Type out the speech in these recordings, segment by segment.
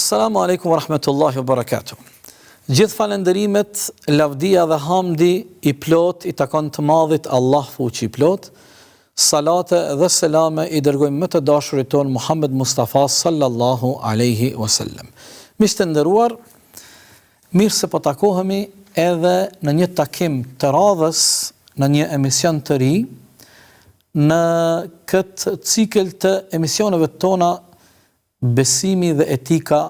Assalamu alaikum wa rahmetullahi wa barakatuh. Gjithë falenderimet, lavdia dhe hamdi i plot i takon të madhit Allah fuqi i plot. Salate dhe selame i dërgojmë më të dashurit ton Muhammed Mustafa sallallahu alaihi wasallam. Miq të nderuar, mirë se po takohemi edhe në një takim të radhës, në një emision të ri, në këtë cikël të emisioneve tona besimi dhe etika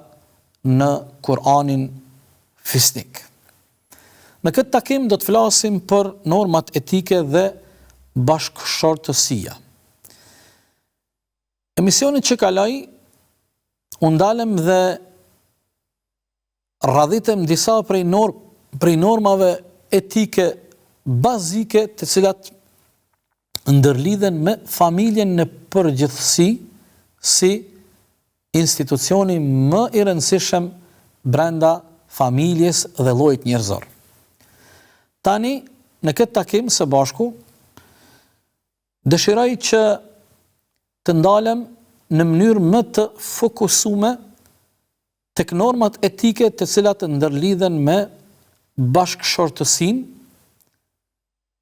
në Kur'anin fisnik. Në këtë takim do të flasim për normat etike dhe bashkëshortësia. Emisionin që kaloi, u ndalëm dhe radhitëm disa prej normave etike bazike të cilat ndërlidhen me familjen në përgjithësi si institucioni më i rëndësishëm brenda familjes dhe llojit njerëzor. Tani, në këtë takim së bashku, dëshiroj që të ndalem në mënyrë më të fokusuar tek normat etike të cilat ndërlidhen me bashkëshortësinë,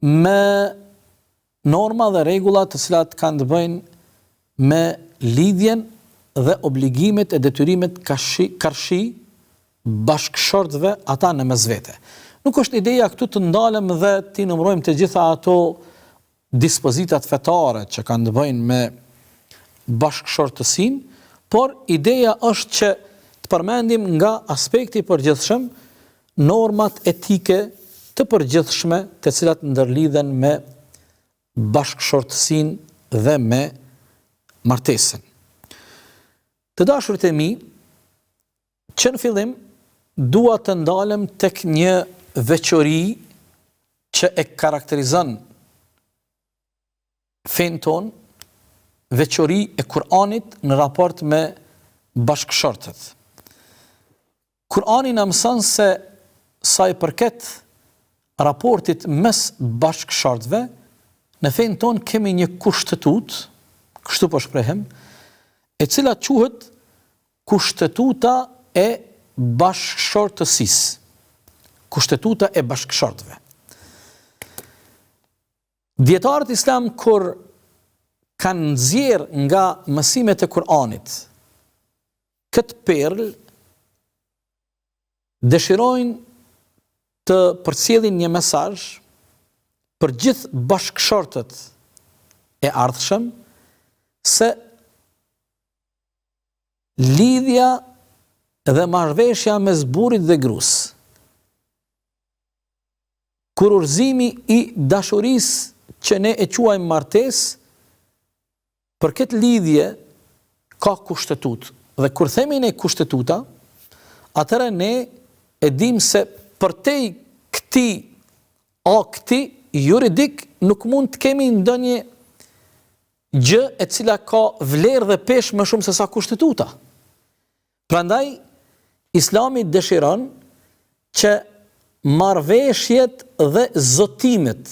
me norma dhe rregulla të cilat kanë të bëjnë me lidhjen dhe obligimet e detyrimet karshi bashkëshortëve ata në mes vete. Nuk është ideja këtu të ndalem dhe të numërojmë të gjitha ato dispozitat fetare që kanë të bëjnë me bashkëshortësinë, por ideja është që të përmendim nga aspekti i përgjithshëm normat etike të përgjithshme të cilat ndërlidhen me bashkëshortësinë dhe me martesën. Të dashurit e mi, që në fillim dua të ndalem tek një veçori që e karakterizon fen ton, veçori e Kur'anit në raport me bashkëshortët. Kur'ani na mëson se sa i përket raportit mes bashkëshortëve, në fen ton kemi një kushtetut, kështu po shprehem, e cila quhet kushtetuta e bashkëshortësisë. Kushtetuta e bashkëshortëve. Dietarët islam kur kanë nxjerr nga mësimet e Kur'anit këtë perl, dëshirojnë të përcjellin një mesazh për gjithë bashkëshortët e ardhshëm se lidhja dhe marrëveshja mes burrit dhe gruas, kurorëzimi i dashurisë që ne e quajmë martesë, për këtë lidhje ka kushtetut. Dhe kur themi ne kushtetuta, atëherë ne e dim se përtej këtij akti juridik nuk mund të kemi ndonjë gjë e cila ka vlerë dhe peshë më shumë se sa kushtetuta. Prandaj, Islami dëshiron që marrëveshjet dhe zotimet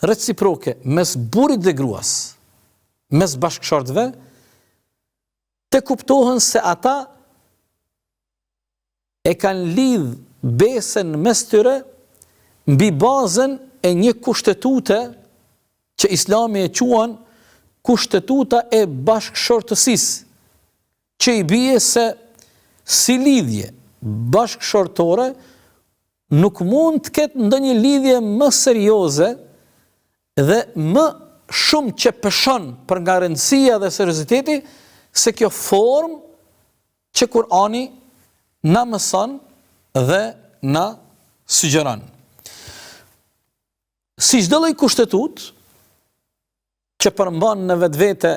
reciproke mes burrit dhe gruas, mes bashkëshortëve, të kuptohen se ata e kanë lidh besën mes tyre mbi bazën e një kushtetute që Islami e quan kushtetuta e bashkëshortësisë, që i bie se si lidhje bashkëshortore nuk mund të ketë ndonjë lidhje më serioze dhe më shumë që peshon për nga rëndësia dhe serioziteti se kjo formë që Kur'ani na mëson dhe na sugjeron. Si çdo lloj kushtetut që përmban në vetvete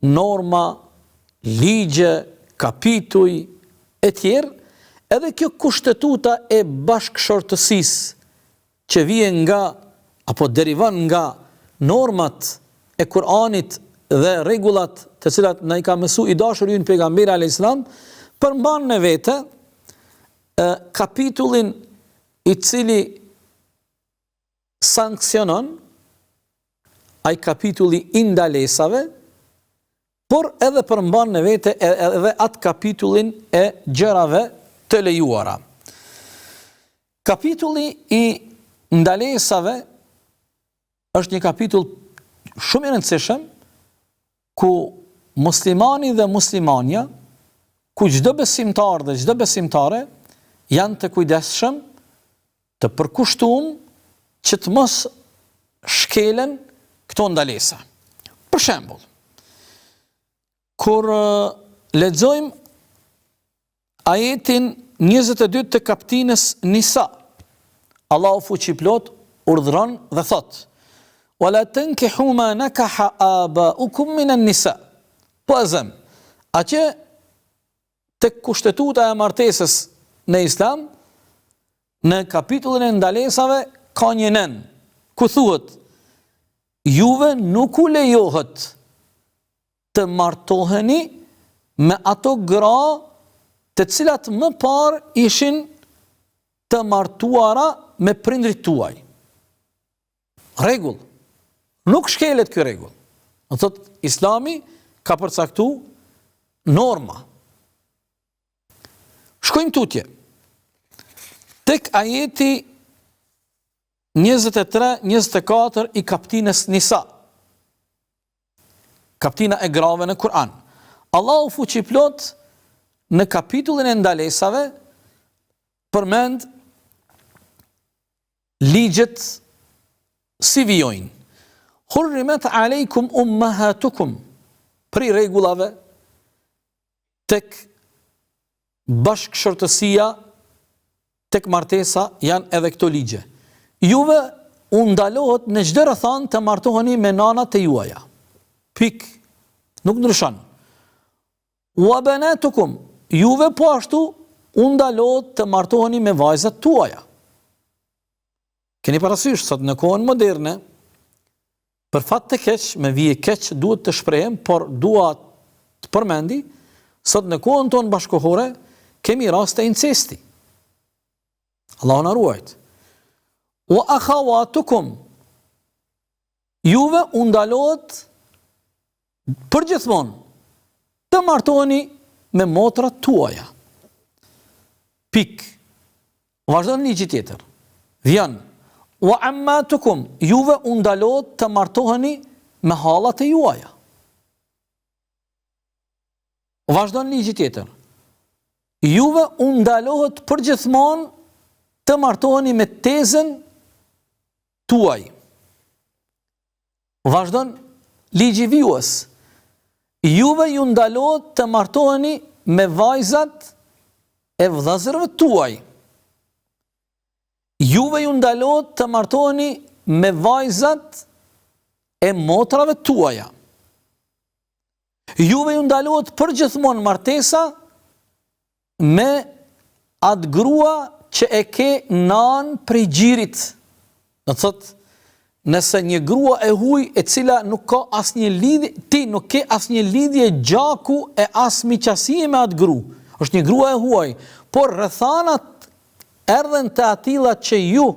norma, ligje, kapituj e tjerë, edhe kjo kushtetuta e bashkëshortësisë që vjen nga apo derivan nga normat e Kur'anit dhe rregullat të cilat na i ka mësuar i dashuri ynë pejgamberi alayhis salam, përmban në vete kapitullin i cili sankcionon ai kapitulli i ndalesave por edhe përmban në vete edhe atë kapitullin e gjërave të lejuara. Kapitulli i ndalesave është një kapitull shumë i rëndësishëm ku muslimani dhe muslimania, ku çdo besimtar dhe çdo besimtare janë të kujdesshëm, të përkushtuar që të mos shkelen këto ndalesa. Për shembull, kur lexojmë ajetin 22 të kaptinës Nisa, Allahu fuqiplot urdhëron dhe thot: "Wala tankihu ma nakaha aba'ukum min an-nisa." Po azem, atje tek kushtetuta e martesës në Islam, në kapitullin e ndalesave ka një nen, ku thuhet: "Juve nuk u lejohet të martoheni me ato gra të cilat më parë ishin të martuara me prindrit tuaj." Rregull. Nuk shkelet ky rregull. Do thot Islami ka përcaktuar norma. Shkojmë tutje. Tek ajeti 23-24 i kaptinës Nisa. Kaptina e grave në Kur'an. Allahu fuqiplot në kapitullin e ndalesave përmend ligjet si vijojnë. Hurrimet alejkum ummahatukum. Pri rregullave tek bashkëshortësia, tek martesa janë edhe këto ligje. Juve u ndalohet në çdo rrethant të martoheni me nanat e juaja. Pik. Nuk ndryshon. Wa banatukum. Juve po ashtu u ndalohet të martoheni me vajzat tuaja. Keni parasysh sot në kohën moderne, për fat të keq, me vije keq duhet të shprehem, por dua të përmendi, sot në kohën tonë bashkohore kemi raste incesti. Allahu na ruajt. Wa akhawatukum. Juve u ndalohet përgjithmonë të martoheni me motrat tuaja. Pik. Vazhdon ligji tjetër. Vjen: "Wa ammatukum." Juve u ndalohet të martoheni me hallat e juaja. Vazhdon ligji tjetër. Juve u ndalohet përgjithmonë të martoheni me tezën tuaj. Vazhdon ligji vijues. Juve ju ndalohet të martoheni me vajzat e vëllezërve tuaj. Juve ju ndalohet të martoheni me vajzat e motrave tuaja. Juve ju ndalohet përgjithmonë martesa me atë grua që e ke nan prej gjirit. Do thotë, nëse një grua e huaj e cila nuk ka asnjë lidhje, ti nuk ke asnjë lidhje gjaku e as miqësie me atë grua. Është një grua e huaj, por rrethanat erdhen të atilla që ju,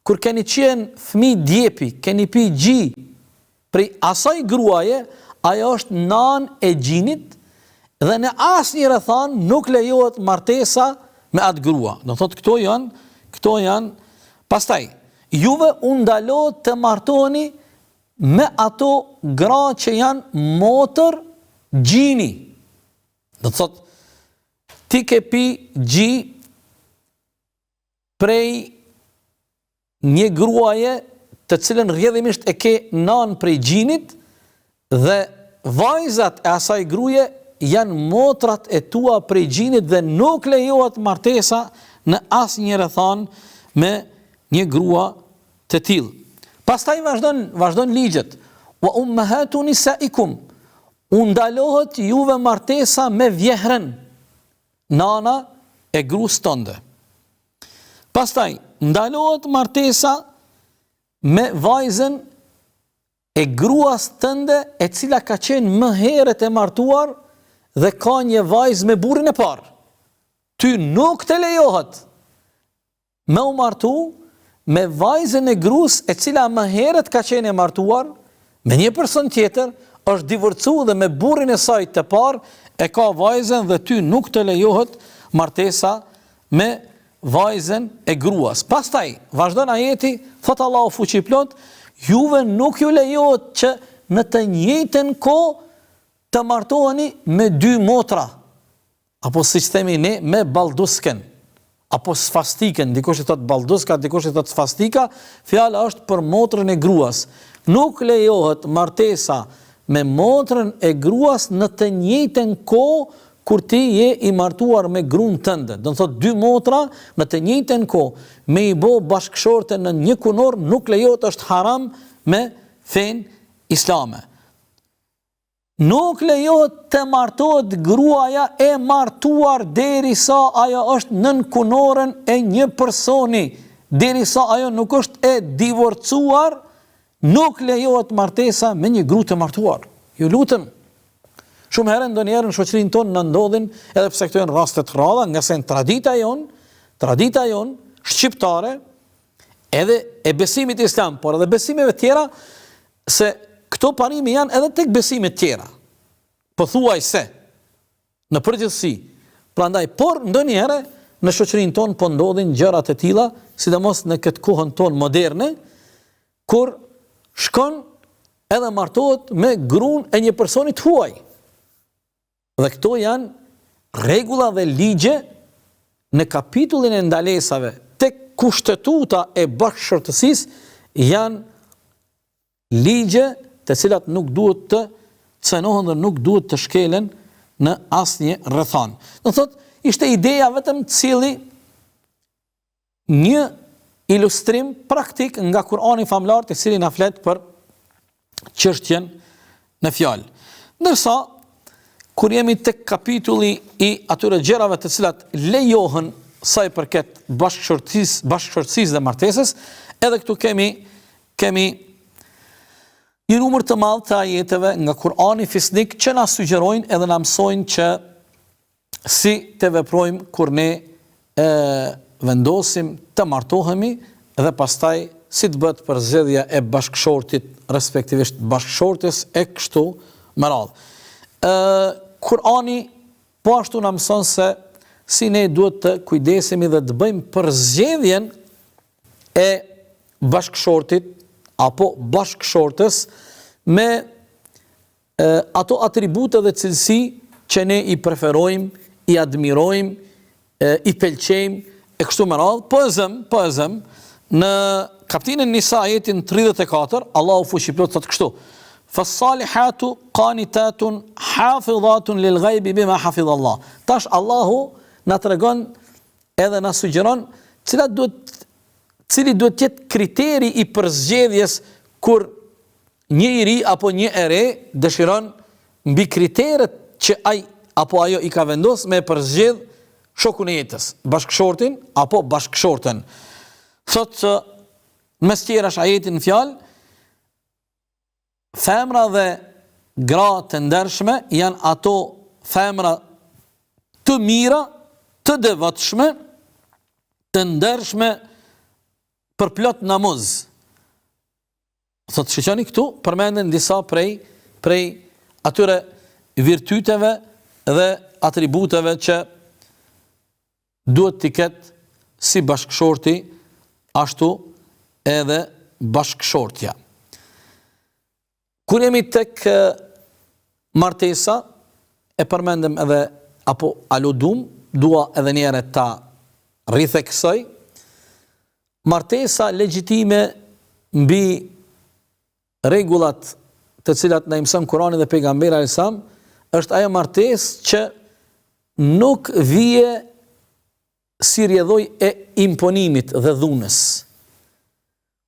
kur keni qenë fëmijë djepi, keni pi gji prej asaj gruaje, ajo është nan e gjinit dhe në asnjë rrethan nuk lejohet martesa me atë grua. Do thotë këto janë. Pastaj, juve u ndalohet të martoheni me ato gra që janë motër gjini. Do thotë, ti ke pi gji prej një gruaje të cilën rrjedhimisht e ke nan prej gjinit dhe vajzat e asaj gruaje janë motrat e tua prej gjinit dhe nuk lejohet martesa në asnjë rrethan me një grua të tillë. Pastaj vazhdon ligjet. Wa ummahatu nisaikum. U ndalohet juve martesa me vjehrën, nana e gruas tënde. Pastaj ndalohet martesa me vajzën e gruas tënde e cila ka qenë më herët e martuar dhe ka një vajzë me burrin e parë. Ty nuk të lejohet me u martu me vajzën e gruas e cila më herët ka qenë e martuar me një person tjetër, është divorcu dhe me burrin e saj të parë e ka vajzën dhe ty nuk të lejohet martesa me vajzën e gruas. Pastaj, vazhdon ajeti, thot Allahu fuqiplot, juve nuk ju lejohet që në të njëjtën kohë të martoheni me dy motra, apo siç themi ne me baldusken, apo sfastiken, dikush i thot balduska, dikush i thot sfastika, fjala është për motrën e gruas. Nuk lejohet martesa me motrën e gruas në të njëjtën kohë kur ti je i martuar me gruan tënde. Do të thotë dy motra në të njëjtën kohë, me i bë bashkëshorte në një kunor nuk lejohet, është haram me fen islame. Nuk lejohet të martohet gruaja e martuar derisa ajo është nën kunorën e një personi, derisa ajo nuk është e divorcuar, nuk lejohet martesa me një gruë të martuar. Ju lutem. Shumë herë ndonjëherë në shoqërinë tonë na ndodhin, edhe pse këto janë raste të rralla, nga se tradita jon shqiptare, edhe e besimit islam, por edhe besimeve tjera, se këto parime janë edhe tek besimet tjera. Pothuajse në përgjithësi. Prandaj, por ndonjëherë në shoqërinë tonë po ndodhin gjëra të tilla, sidomos në këtë kohën tonë moderne, kur shkon edhe martohet me gruan e një personi të huaj. Dhe këto janë rregulla dhe ligje në kapitullin e ndalesave tek kushtetuta e bashkëshortësisë, janë ligje të cilat nuk duhet të cenohen dhe nuk duhet të shkelen në asnjë rrethon. Do thotë, ishte ideja vetëm cili një ilustrim praktik nga Kurani famlar, i cili na flet për çështjen në fjalë. Ndërsa kur jemi tek kapitulli i atyre gjërave të cilat lejohen sa i përket bashkëshortësisë dhe martesës, edhe këtu kemi një numër të madh të ajeteve nga Kurani fisnik që na sugjerojnë edhe na mësojnë që si të veprojmë kur ne vendosim të martohemi dhe pastaj si të bëhet përzgjedhja e bashkëshortit, respektivisht bashkëshortes e kështu me radhë. Kurani po ashtu na mëson se si ne duhet të kujdesemi dhe të bëjmë përzgjedhjen e bashkëshortit apo bashkëshortës me ato atribute dhe cilësi që ne i preferojmë, i admirojmë, i pëlqejmë e kështu me radhë. Po e zëm në kapitullin Nisa ajetin 34, Allahu fuqiplot thotë kështu: Fas-salihatu qanitatun hafidhatun lil ghaibi bima hafidha Allah. Tash Allahu na tregon edhe na sugjeron cili duhet të jetë kriteri i përzgjedhjes kur një i ri apo një e re dëshiron mbi kriteret që ai apo ajo i ka vendosur me përzgjedh shokun e jetës, bashkëshortin apo bashkëshorten. Thotë mes tjerash ajetin në fjalë, femra dhe gra të ndershme janë ato femra të mira, të devotshme, të ndershme për plot namaz. Thotë shiqoni këtu, përmenden disa prej atyre virtyteve dhe atributeve që duhet t'i ketë si bashkëshorti, ashtu edhe bashkëshortja. Kur jemi tek martesa, e përmendem edhe, apo aludum, dua edhe njëre ta rrithe kësaj, martesa legjitime mbi rregullat të cilat na mëson Kurani dhe pejgamberi alayhis salam, është ajo martesë që nuk vije si rjedhoj e imponimit dhe dhunës.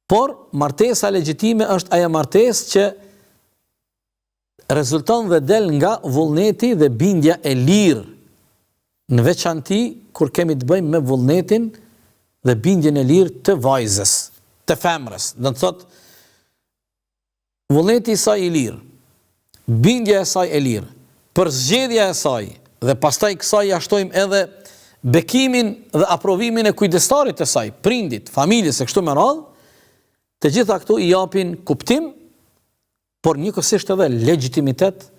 Por martesa legjitime është ajo martesë që rezulton dhe del nga vullneti dhe bindja e lirë, në veçanti kur kemi të bëjmë me vullnetin dhe bindjen e lirë të vajzës, të femrës. Do të thotë, vullneti i saj i lirë, bindja e saj e lirë, përzgjedhja e saj, dhe pastaj kësaj ja shtojmë edhe bekimin dhe aprovimin e kujdestarit të saj, prindit, familjes e kështu me radhë, të gjitha këto i japin kuptim por njëkohësisht edhe legjitimitet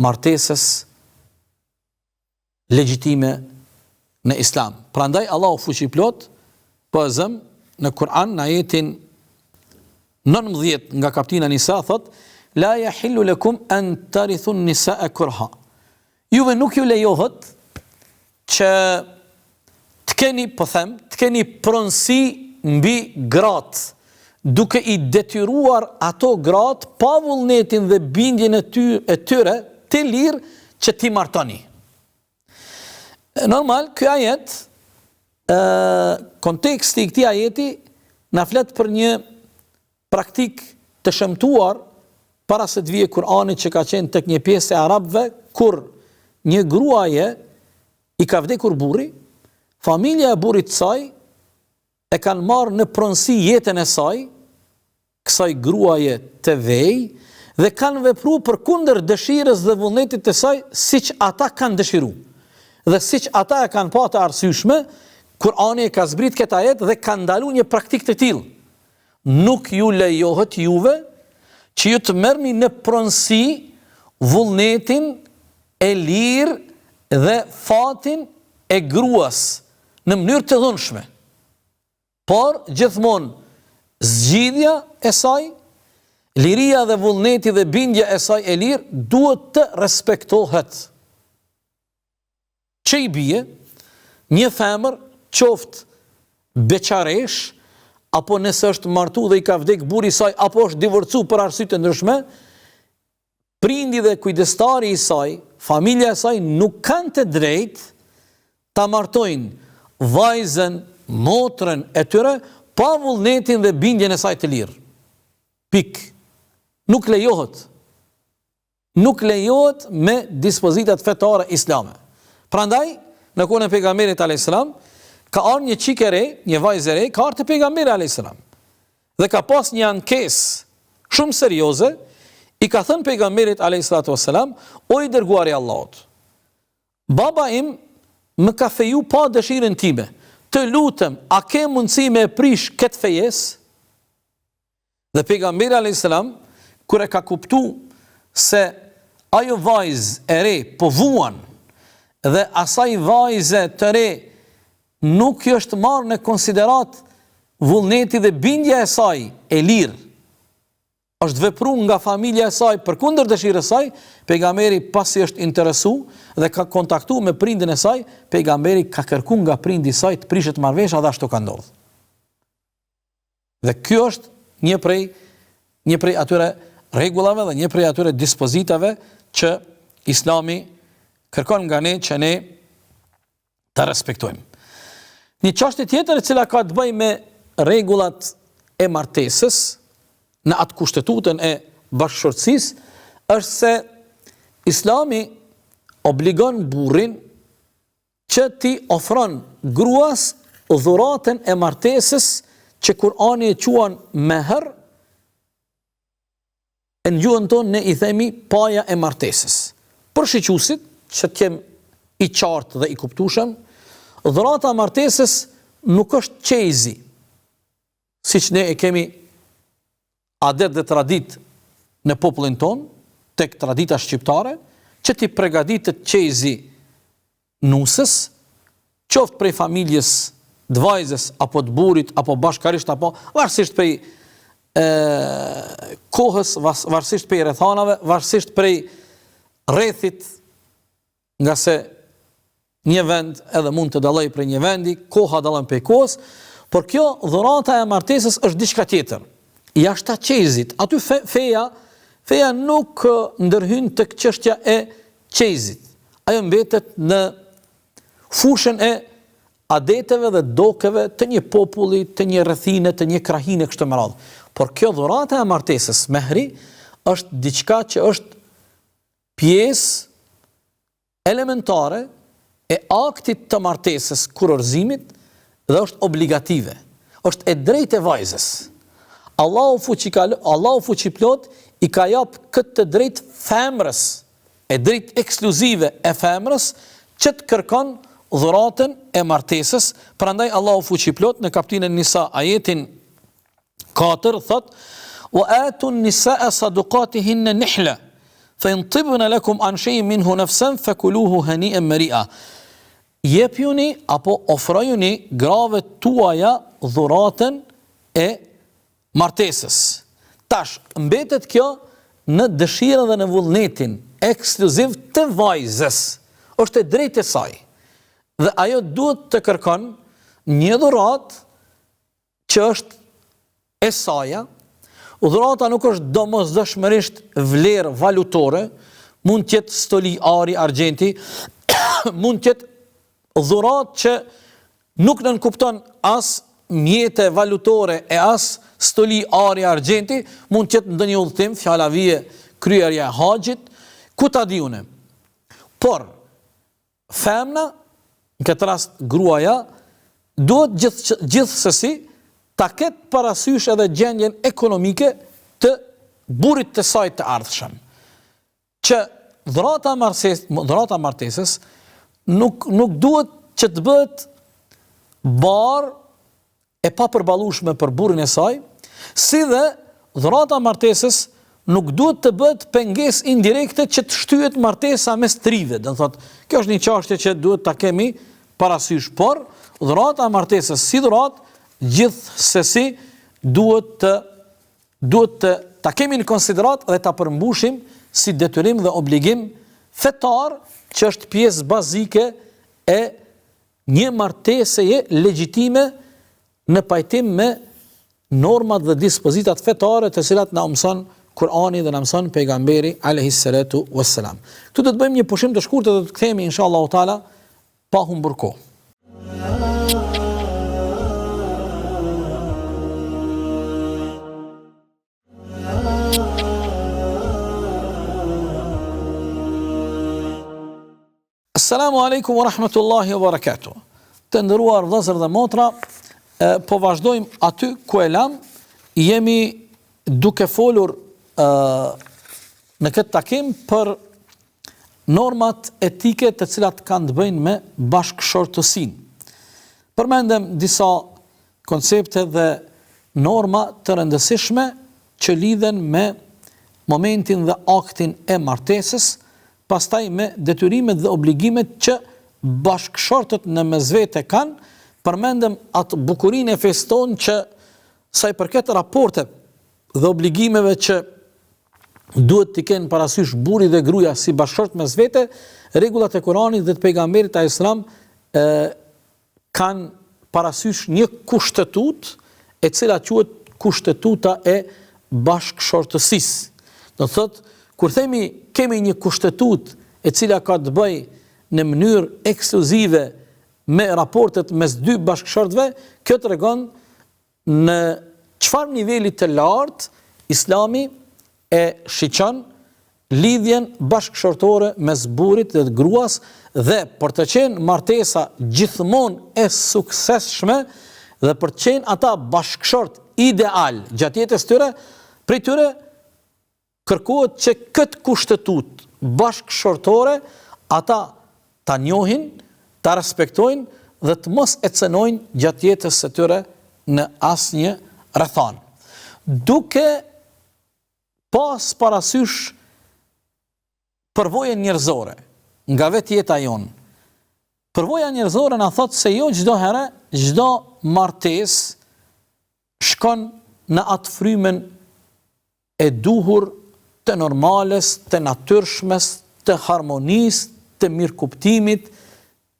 martesës legjitime në Islam. Prandaj Allahu fuqiplot po zëm në Kur'an në ajetin 19 nga kapitulla Nisa thot: La yahillu lakum an tarithu an-nisaa kurha. Juve nuk ju lejohet që të keni pronësi mbi gratë, duke i detyruar ato gratë pa vullnetin dhe bindjen e tyre të lirë që ti martoni. Normal, ky ajet, konteksti i këtij ajeti na flet për një praktik të shëmtuar para se të vijë Kur'ani, që ka qenë tek një pjesë e arabëve, kur një gruaje i ka vdekur burri, familja e burrit të saj e kanë marrë në pronësi jetën e saj, kësaj gruaje të vej, dhe kanë vepruar përkundër dëshirës dhe vullnetit të saj, siç ata kanë dëshiruar. Dhe siç ata e kanë pa të arsyeshme, Kur'ani e ka zbrit këtë ajet dhe ka ndaluar një praktik të tillë. Nuk ju lejohet juve që ju të merrni në pronësi vullnetin e lirë dhe fatin e gruas në mënyrë të dhunshme. Por gjithmonë zgjidhja e saj, liria dhe vullneti dhe bindja e saj e lirë duhet të respektohet. Që i bie një femër, qoftë beqaresh, apo nëse është martu dhe i ka vdek burri i saj, apo është divorcu për arsye të ndryshme, prindi dhe kujdestari i saj, familja e saj nuk kanë të drejtë ta martojnë vajzën, motrën e tyre pa vullnetin dhe bindjen e saj të lirë. Pik. Nuk lejohet. Nuk lejohet me dispozitat fetare islame. Prandaj, në kohën e pejgamberit alayhis salam, ka ardhur një çike re, një vajzë re, ka ardhur te pejgamberi alayhis salam. Dhe ka pas një ankesë shumë serioze, i ka thënë pejgamberit alayhis salam: "O i dërguari i Allahut, baba im më ka feju pa dëshirën time. Të lutem, a ke mundësi me prish këtë fejesë?" Dhe pejgamberi alayhis salam, kur e ka kuptuar se ajo vajzë e re po vuan dhe asaj vajze të re nuk është marrë në konsiderat vullneti dhe bindja e saj e lirë, është vepruar nga familja e saj përkundër dëshirës saj, pejgamberi pasi është interesu dhe ka kontaktuar me prindin e saj, pejgamberi ka kërkuar nga prindi i saj të prishet marrëveshja dhe ashtu ka ndodhur. Dhe ky është një prej atyre rregullave dhe një prej atyre dispozitave që Islami kërkon nga ne që ne ta respektojmë. Një çështje tjetër e cila ka të bëjë me rregullat e martesës në atë kushtetutën e bashkëshortësisë është se Islami obligon burrin që ti ofron gruas dhuratën e martesës që Kur'ani e quan mehr, në gjuhën tonë ne i themi paja e martesës. Për shiqusit, që t'jem i qartë dhe i kuptueshëm, dhurata e martesës nuk është qejzi, siç ne e kemi adet dhe tradit në popullin ton, tek tradita shqiptare, që ti përgatitet qejzi nusës, qoftë prej familjes të vajzës, apo të burrit, apo bashkarisht, apo varësisht prej kohës, varësisht prej rrethanave, varësisht prej rrethit, nga se një vend edhe mund të dallojë prej një vendi, koha dallon prej kohës, por kjo dhurata e martesës është diçka tjetër. Jashta qejzit, aty feja nuk ndërhyn tek çështja e qejzit. Ajo mbetet në fushën e adeteve dhe dokeve të një populli, të një rrethine, të një krahine kështu me radhë. Por kjo dhurata e martesës, mehri, është diçka që është pjesë elementare e aktit të martesës, kurorëzimit, dhe është obligative. Është e drejtë e vajzës. Allahu fuqiplot i ka jap këtë drejt femrës, e drejt ekskluzive e femrës, që të kërkon dhuratën e martesës. Prandaj Allahu fuqiplot në kapitullin Nisa ajetin 4 thot: wa atu an-nisaa sadaqatihinna nihla fa in tibna lakum an shay'in minhu nafsan fakuluhu hani'an mari'a. Jepjuni apo ofrojuni grave tuaja dhuratën e martesës. Tash, mbetet kjo në dëshirën dhe në vullnetin ekskluziv të vajzës. Është e drejtë e saj. Dhe ajo duhet të kërkon një dhuratë që është e saja. Dhurata nuk është domosdoshmërisht vlerë valutore, mund të jetë stoli, ari, argjenti, mund të jetë dhuratë që nuk nënkupton as mjete valutore e as stoli, ari, argjenti, mund të jetë ndonjë udhëtim, fjala vije, kryerja e haxhit, ku ta diune. Por femna, në këtë rast gruaja, duhet gjithsesi ta ketë parasysh edhe gjendjen ekonomike të burrit të saj të ardhshëm. Që dhurata martesës nuk duhet që të bëhet barë e papërballueshme për burrin e saj, si dhe dhurata martesës nuk duhet të bëhet pengesë indirekte që të shtyhet martesa mes trive. Do të thotë, kjo është një çështje që duhet ta kemi parasysh, por dhurata martesës si dhuratë gjithsesi duhet të ta kemi në konsiderat dhe ta përmbushim si detyrim dhe obligim fetar, që është pjesë bazike e një marteseje legjitime në pajtim me normat dhe dispozitat fetare të cilat na mëson Kurani dhe na mëson pejgamberi alayhi salatu wassalam. Këtu do të bëjmë një pushim të shkurtër dhe do të kthehemi inshallah taala pa humbur kohë. Assalamu alaikum wa rahmatullahi wa barakatuh. Të nderuar vëllezër dhe motra, po vazhdojmë aty ku e lam. Jemi duke folur në këtë takim për normat etike të cilat kanë të bëjnë me bashkëshortësinë. Përmendëm disa koncepte dhe norma të rëndësishme që lidhen me momentin dhe aktin e martesës, pastaj me detyrimet dhe obligimet që bashkëshortët në mesvete kanë. Përmendëm atë bukurinë e feston që sa i përket raporte dhe obligimeve që duhet të kenë parasysh burri dhe gruaja si bashkëshort mesvete, rregullat e Kuranit dhe të pejgamberit alayhis salam kanë parasysh një kushtetutë e cila quhet kushtetuta e bashkëshortësisë. Do thotë, kur themi kemi një kushtetutë e cila ka të bëjë në mënyrë ekskluzive me raportet mes dy bashkëshortëve, kjo tregon në çfarë niveli të lartë Islami e shiqon lidhjen bashkëshortore mes burrit dhe gruas, dhe për të qenë martesa gjithmonë e suksesshme dhe për të qenë ata bashkëshort ideal gjatë jetës tyre, prej tyre kërkohet që këtë kushtetut bashkëshortore ata ta njohin, ta respektojnë dhe të mos e cënojnë gjatë jetës së tyre në asnjë rrethan. Duke pas parasysh përvojën njerëzore nga vetë jeta jonë. Përvoja njerëzore na thotë se jo çdo herë, çdo martesë shkon në atë frymen e duhur të normales, të natyrshmes, të harmonisë, të mirëkuptimit,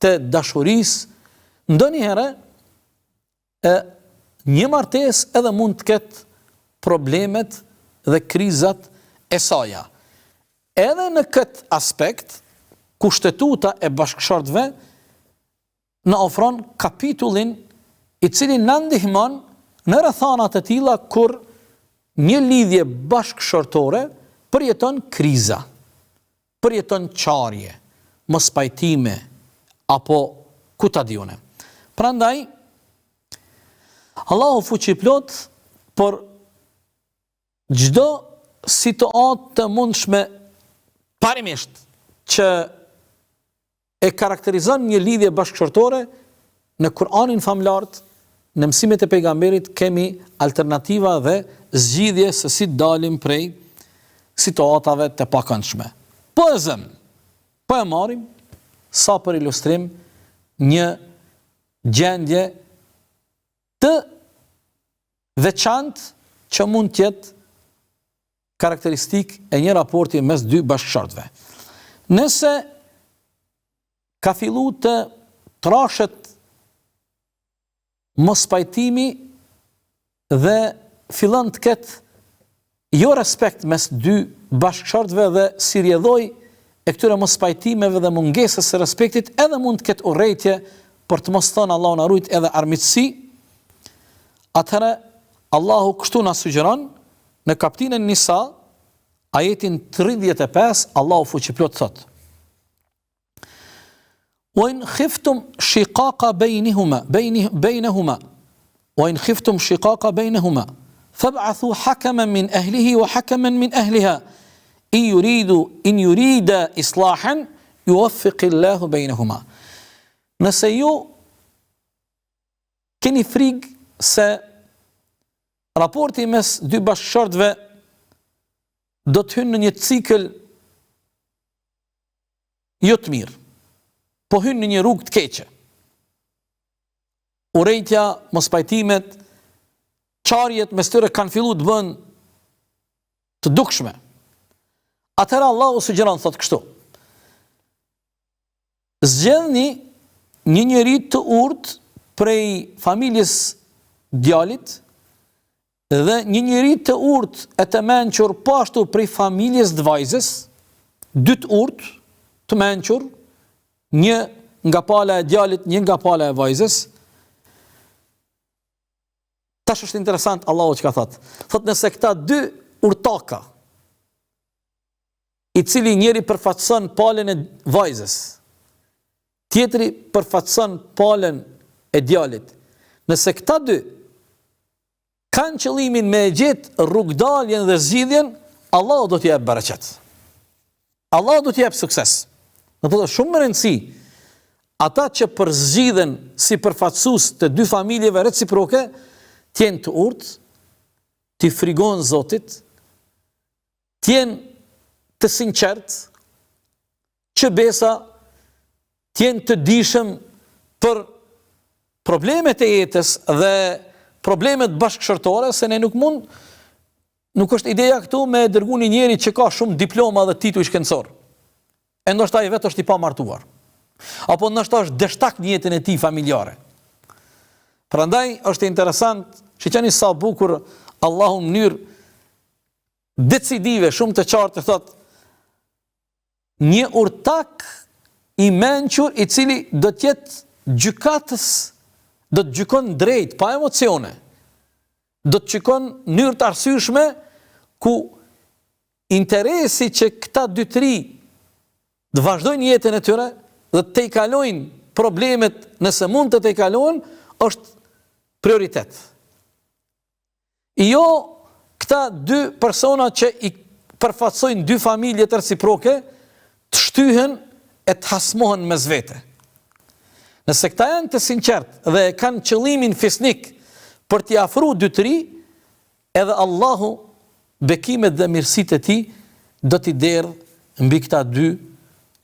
të dashurisë. Ndonjëherë një martesë edhe mund të ketë problemet dhe krizat e saj. Edhe në këtë aspekt, kushtetuta e bashkëshortëve na ofron kapitullin i cili na ndihmon në rrethanat e tilla kur një lidhje bashkëshortore përjeton kriza, përjeton qarje, mospajtime apo kutadione. Prandaj Allahu fuqiplot për çdo situatë të mundshme parimisht që e karakterizon një lidhje bashkëshortore, në Kur'anin famlart, në mësimet e pejgamberit kemi alternativa dhe zgjidhje se si dalim prej situatave të pakëndshme. Po e zëm, po e marrim sa për ilustrim një gjendje të veçantë që mund të jetë karakteristik e një raporti mes dy bashkëshortëve. Nëse ka fillu të trashet mospajtimi dhe fillon të ketë jo respekt mes dy bashkëshortëve dhe si rjedhoj e këtyre mospajtimeve dhe mungesës së respektit, edhe mund të ketë urrejtje për të mos thënë Allahu na rujt edhe armiqësi, atëherë Allahu kështu na sugjeron në kapitullin Nisa, ajetin 35, Allahu fuqiplot thot: وإن خفتم شقاق بينهما وإن خفتم شقاق بينهما فابعثوا حكما من أهله وحكما من أهلها إن يريد إصلاحا يوفق الله بينهما. Nëse ju keni frikë se raporti mes dy bashkëshortëve do të hynë në një cikël jo të mirë, po hynë në një rrugë të keqe. Urrejtja, mospajtimet, qarjet mes tyre kanë filluar të bëhen të dukshme. Atëherë Allahu sugjeron thotë kështu: zgjedhni një njeri të urtë prej familjes djalit dhe një njeri të urtë e të mençur po ashtu prej familjes të vajzës, dy të urtë të mençur, një nga pala e djalit, një nga pala e vajzës. Tash është interesant Allahu që ka thot. Thot nëse këta dy urtaka, i cili njeri përfatson palën e vajzës, tjetri përfatson palën e djalit, nëse këta dy kanë qëllimin me e gjetë rrugdaljen dhe zgjidhjen, Allahu do t'jep bereqet. Allahu do t'jep sukses. Në të shumë më rëndësi, ata që përzgjidhen si përfatësues të dy familjeve reciproke, t'jenë të urtë, t'i frigon Zotit, t'jenë të sinqert, që besa t'jenë të dishëm për problemet e jetës dhe problemet bashkëshortore, se ne nuk është ideja këtu me dërgu një njeri që ka shumë diploma dhe titull shkencor. E ndoshta i vetë është i pa martuar. Apo ndoshta është deshtak në jetën e tij familjare. Prandaj është interesant, shikoni sa bukur Allahu në mënyrë decisive, shumë të qartë thot: një urtak i mençur i cili do të jetë gjykatës, do të gjykon drejt, pa emocione. Do të gjykon në mënyrë të arsyeshme, ku interesi që këta dy tri të vazhdojnë jetën e tyre dhe të i kalojnë problemet nëse mund të i kalojnë, është prioritet. Jo këta dy persona që i përfaqësojnë dy familje të reciproke të shtyhen e të hasmohen mes vete. Nëse këta janë të sinqert dhe kanë qëllimin fisnik për t'i afru dy tri, edhe Allahu bekimet dhe mirësitë e tij do t'i derë mbi këta dy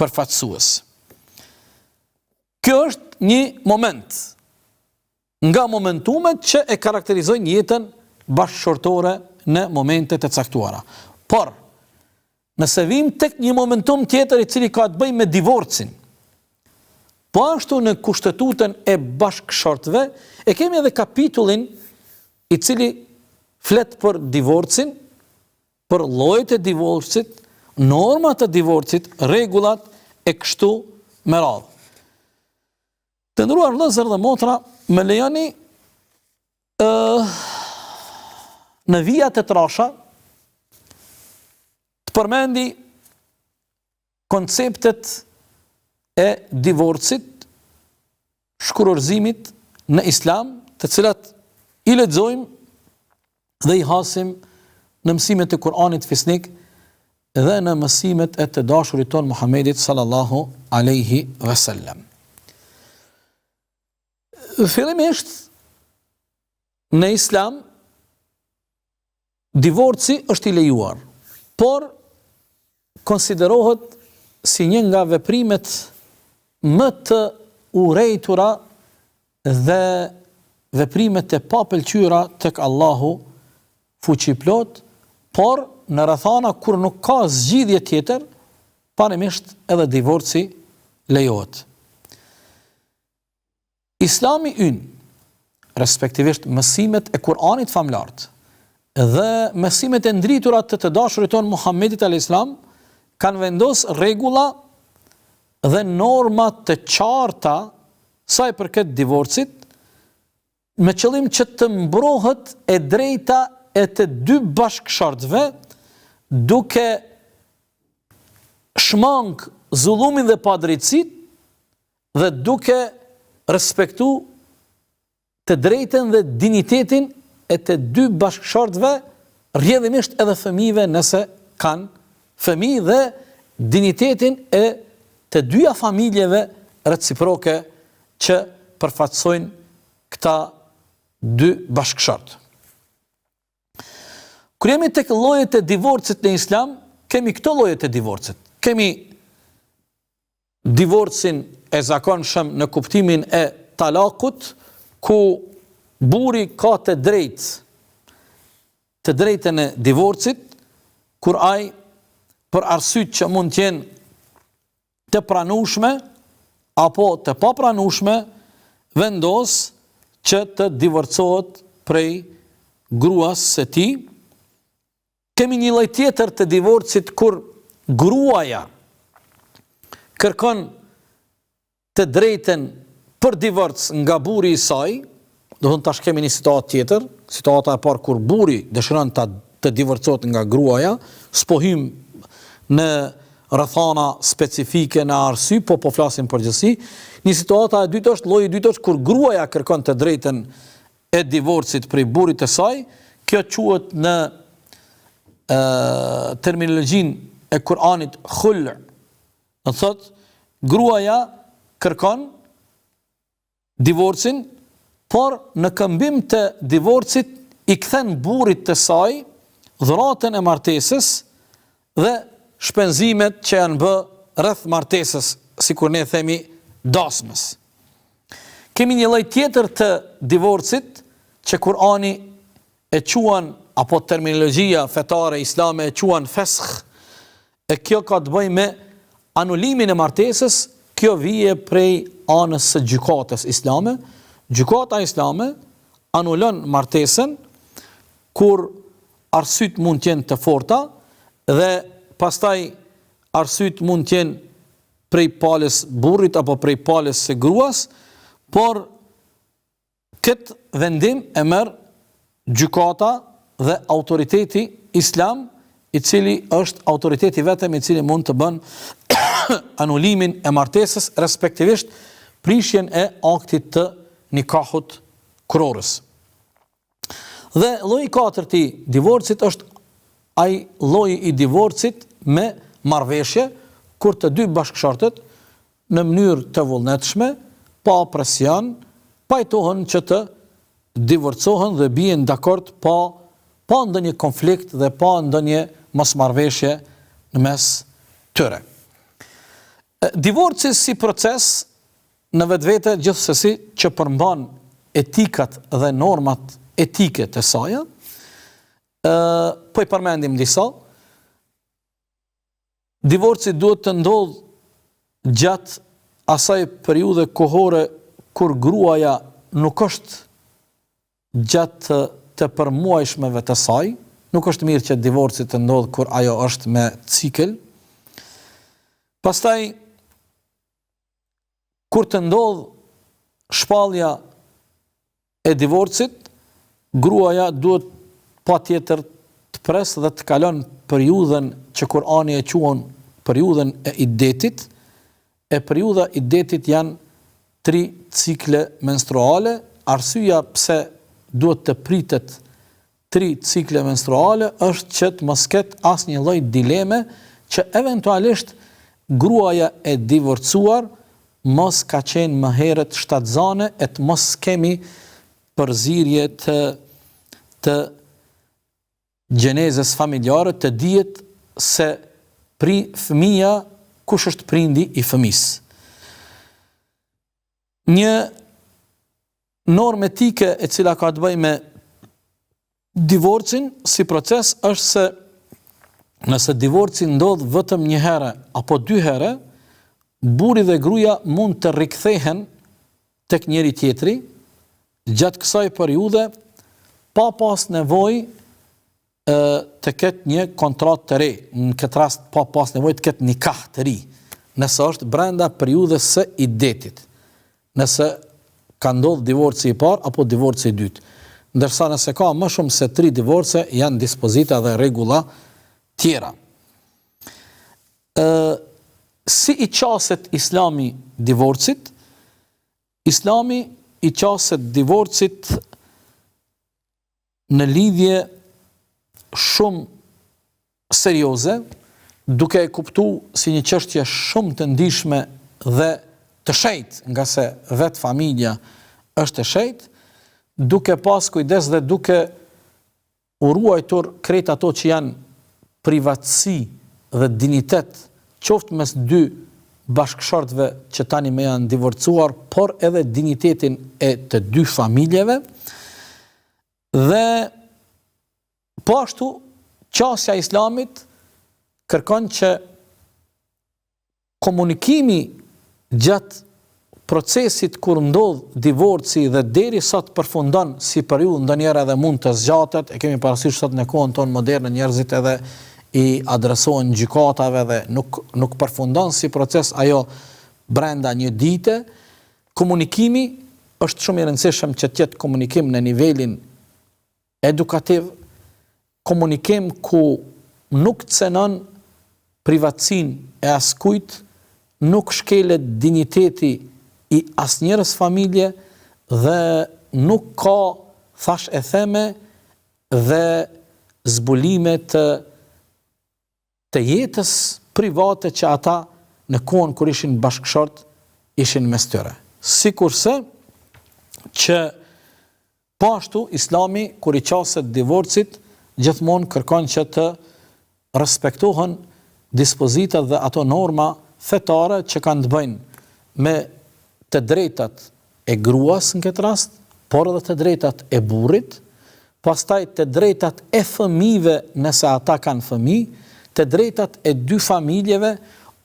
përfaqësues. Kjo është një moment nga momentumet që e karakterizojnë jetën bashkëshortore në momentet e caktuara. Por, nëse vim tek një momentum tjetër i cili ka të bëjë me divorcin, po ashtu në kushtetutën e bashkëshortëve, e kemi edhe kapitullin i cili flet për divorcin, për llojet e divorcit, normat e divorcit, rregullat e kështu me radhë. Të nderuar vëllezër dhe motra, më lejoni në vija të trasha të përmendi konceptet e divorcit, shkurorzimit në Islam, të cilat i lexojmë dhe i hasim në mësimet e Kur'anit fisnik dhe në mësimet e të dashurit ton Muhammedit sallallahu alaihi wasallam. Fillimisht në Islam divorci është i lejuar, por konsiderohet si një nga veprimet më të urrejtura dhe veprimet e papëlqyera tek Allahu fuqiplot, por në rrethana kur nuk ka zgjidhje tjetër, parimisht edhe divorci lejohet. Islami ynë, respektivisht mësimet e Kur'anit famlart dhe mësimet e ndritura të dashurit ton Muhammedit a.s. kanë vendos rregulla dhe norma të qarta sa i përket divorcit, me qëllim që të mbrohet e drejta e të dy bashkëshortëve, duke shmang zullumin dhe padrejtësit dhe duke respektu të drejten dhe dignitetin e të dy bashkëshortëve, rrjedhimisht edhe fëmijëve nëse kanë fëmijë, dhe dignitetin e të dyja familjeve reciproke që përfaqësojnë këta dy bashkëshortë. Kur jemi tek llojet e divorcit në Islam, kemi këto llojet e divorcit. Kemi divorcin e zakonshëm në kuptimin e talakut, ku burri ka të drejtën e divorcit, kur ai për arsye që mund të jenë të pranueshme apo të papranueshme vendos që të divorcohet prej gruas së tij. Kemi një lloj tjetër të divorcit kur gruaja kërkon të drejten për divorc nga burri i saj. Do të thonë tash kemi një situatë tjetër, situata e parë kur burri dëshiron të divorcohet nga gruaja, s'po hym në rrethana specifike në arsye, po flasim përgjithësi. Një situata e dytë është, lloji i dytë është kur gruaja kërkon të drejtën e divorcit prej burrit të saj. Kjo quhet në terminologjinë e Kur'anit khul'. Do thotë gruaja kërkon divorcin, por në këmbim të divorcit i kthen burrit të saj dhuratën e martesës dhe shpenzimet që janë bë rreth martesës, sikur ne themi dasmës. Kemi një lloj tjetër të divorcit që Kur'ani e quan, apo terminologjia fetare islame e quan fesh, e kjo ka të bëjë me anulimin e martesës. Kjo vije prej anës së gjykatës islame. Gjykata islame anulon martesën kur arsyet mund të jenë të forta, dhe pastaj arsyet mund të jenë prej palës burrit apo prej palës së gruas, por këtë vendim e merr gjykata dhe autoriteti islam, i cili është autoriteti vetëm i cili mund të bën anulimin e martesës, respektivisht prishjen e aktit të nikahut kurorës. Dhe lloji i katërt i divorcit është ai lloji i divorcit me marrëveshje, kur të dy bashkëshortët në mënyrë të vullnetshme, pa presion, pajtohen që të divorcohen dhe bien dakord pa ndonjë konflikt dhe pa ndonjë mosmarrëveshje në mes tyre. Divorci si proces në vetvete gjithsesi që përmban etikat dhe normat etike të saj, po i përmendim disa. Divorci duhet të ndodhë gjatë asaj periudhe kohore kur gruaja nuk është gjatë të përmuajshmeve të saj. Nuk është mirë që divorci të ndodhë kur ajo është me cikël. Pastaj, kur të ndodhë shpallja e divorcit, gruaja duhet patjetër të presë dhe të kalon periudhën që Kur'ani e quan periudhën e iddetit. E periudha e iddetit janë 3 cikle menstruale. Arsyeja pse duhet të pritet 3 cikle menstruale është që të mos ketë asnjë lloj dileme që eventualisht gruaja e divorcuar mos ka qenë më herët shtatzane, e të mos kemi përzierje të gjenezës familjare të dihet se fëmia kush është prindi i fëmisë. Një normë etike e cila ka të bëjë me divorcin si proces është se nëse divorci ndodh vetëm një herë apo dy herë, burri dhe gruaja mund të rikthehen tek njëri tjetri gjatë kësaj periudhe pa pas nevojë të ketë një kontratë të re, në këtë rast pa pas nevojë të ketë nikah të ri, nëse është brenda periudhës së idetit, nëse ka ndodhur divorci i parë apo divorci i dytë. Ndërsa nëse ka më shumë se 3 divorce, janë dispozita dhe rregulla tjera. Si i qaset Islami divorcit? Islami i qaset divorcit në lidhje shumë serioze, duke e kuptuar si një çështje shumë të ndihshme dhe të shejt, nga se vetë familja është e shejt, duke pas kujdes dhe duke u ruajtur krejt ato që janë privatësi dhe dignitet, qoftë mes dy bashkëshortëve që tani më janë divorcuar, por edhe dignitetin e të dy familjeve. Dhe po ashtu qasja e Islamit kërkon që komunikimi gjatë procesit kur ndodh divorci dhe deri sot përfundon si periudhë, ndonjëherë edhe mund të zgjatet, e kemi parasysh sot në kohën tonë moderne njerëzit edhe i adresohen gjykatave dhe nuk përfundon si proces ajo brenda një dite. Komunikimi është shumë i rëndësishëm që të jetë komunikim në nivelin edukativ, komunikim ku nuk cenon privatësinë e askujt, nuk shkelet digniteti i asnjërës familje dhe nuk ka, thash e theme, dhe zbulime të jetës private që ata në kohën kur ishin bashkëshort ishin mes tyre. Sikurse që pashtu Islami kur i qaset divorcit gjithmonë kërkon që të respektohen dispozitat dhe ato norma fetare që kanë të bëjnë me të drejtat e gruas në këtë rast, por edhe të drejtat e burrit, pastaj të drejtat e fëmijëve nëse ata kanë fëmijë, të drejtat e dy familjeve,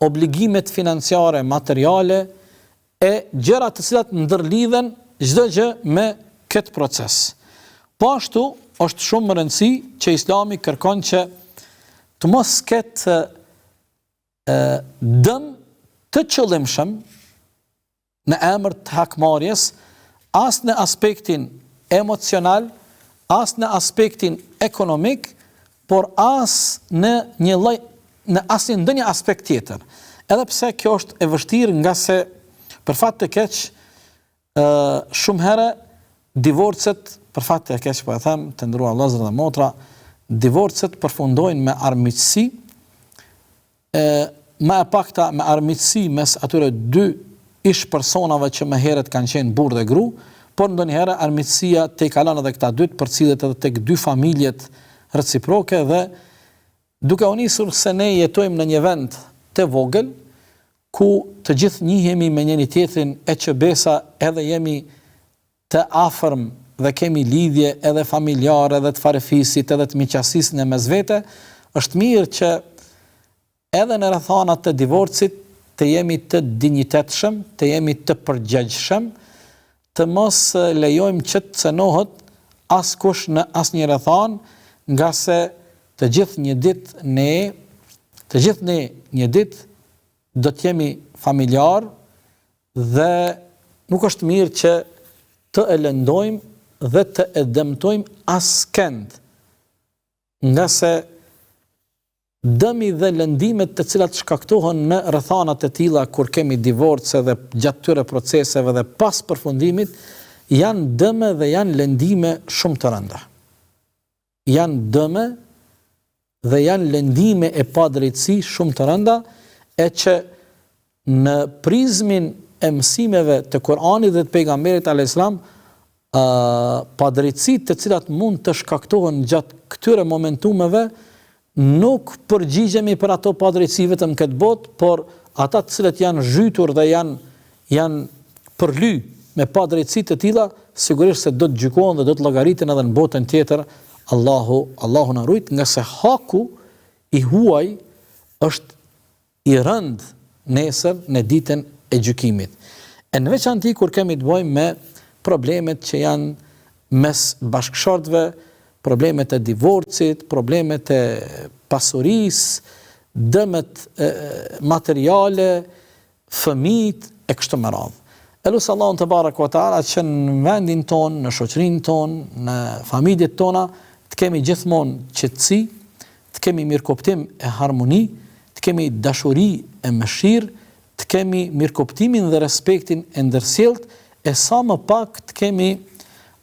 obligimet financiare, materiale e gjëra të cilat ndërlidhen çdo gjë me këtë proces. Po ashtu është shumë rëndësi që Islami kërkon që të mos ketë dëm të qëllimshëm në emër të hakmarrjes, as në aspektin emocional, as në aspektin ekonomik, por as në ndonjë aspekt tjetër. Edhe pse kjo është e vështirë, nga se për fat të keq shumë herë divorcet, për fat të keq po e them, të nderuar vëllezër dhe motra, divorcet përfundojnë me armiqësi, më e pakta me armiqësi mes atyre dy ish personave që më herët kanë qenë burr dhe gru, por ndonjëherë armiqësia te kalon edhe këta dy, përcillet edhe tek dy familjet reciproke dhe duke u nisur se ne jetojmë në një vend të vogël ku të gjithë njihemi me njëri tjetrin e që besa edhe jemi të afërm dhe kemi lidhje edhe familjare edhe të farefisit edhe të miqësisë në mes vete, është mirë që edhe në rrethanat të divorcit të jemi të dinjitetshëm, të jemi të përgjegjshëm, të mos lejojmë që të cënohet askush në asnjë rrethan, nga se të gjithë ne një ditë do të jemi familjar dhe nuk është mirë që të e lëndojmë dhe të e dëmtojmë askënd, nga se dëmi dhe lëndimet të cilat shkaktohen në rrethanat e tilla kur kemi divorce dhe gjatë tyre proceseve dhe pas përfundimit, janë dëme dhe janë lëndime shumë të rënda. Janë dëme dhe janë lëndime e padrejtësi shumë të rënda, e që në prizmin e mësimeve të Kuranit dhe të pejgamberit alayhis salam padrejtësitë të cilat mund të shkaktohen gjatë këtyre momentumeve, nuk përgjigjemi për ato padrejtësi vetëm këtë botë, por ata të cilët janë zhytur dhe janë përly me padrejtësi të tilla, sigurisht se do të gjykohen dhe do të llogariten edhe në botën tjetër. Allahu na ruaj, nga se haku i huaj është i rënd nesër në ditën e gjykimit. E në veçanti kur kemi të bëjmë me problemet që janë mes bashkëshortëve, problemet e divorcit, problemet e pasurisë, dëmet materiale, fëmijët e kështu me radhë. Elusë Allahun te bareke ve teala që në vendin ton, në shoqërinë ton, në familjet tona, të kemi gjithmonë qetësi, të kemi mirëkuptim e harmoni, të kemi dashuri e mëshirë, të kemi mirëkuptimin dhe respektin e ndërsjellët, e sa më pak të kemi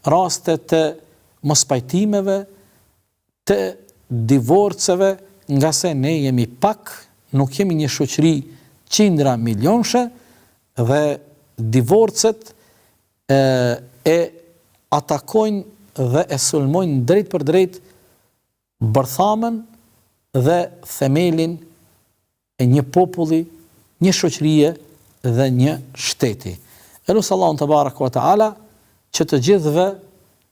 raste të mospajtimeve, të divorceve, nga se ne jemi pak, nuk jemi një shoqëri qindra milionëshe, dhe divorcet e atakojnë dhe e sulmojnë drejt për drejt bërthamën dhe themelin e një populli, një shoqërie dhe një shteti. Elusë Allahun te bareke ve teala që të gjithëve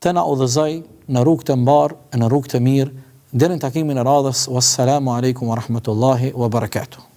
të na udhëzoj në rrugë të mbarë e në rrugë të mirë, deri në takimin e radhës. Wassalamu alaikum wa rahmatullahi wa barakatuh.